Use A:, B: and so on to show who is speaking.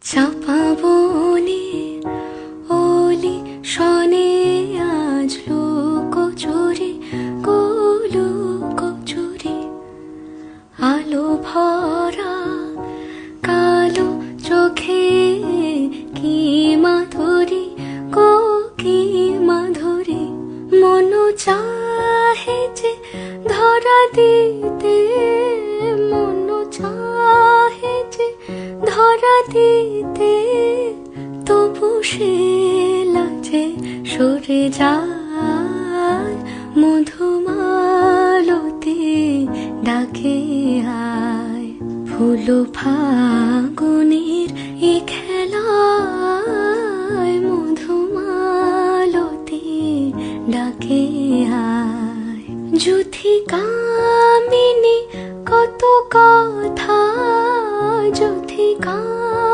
A: চাপা বনে ওলি শনে আজ লুকোচুরি লুকোচুরি আলো ভরা কালো চোখে কি মাধুরী কি মাধুরী মন চাহে যে ধরা দিতে মন চাহে যে ধরা দিতে তবু সে লাজে সরে যায় মধুমালতি ডাকে আয় ফুল ফাগুনের এ খেলায় মধুমালতি ডাকে আয় যুথি কামিনী কত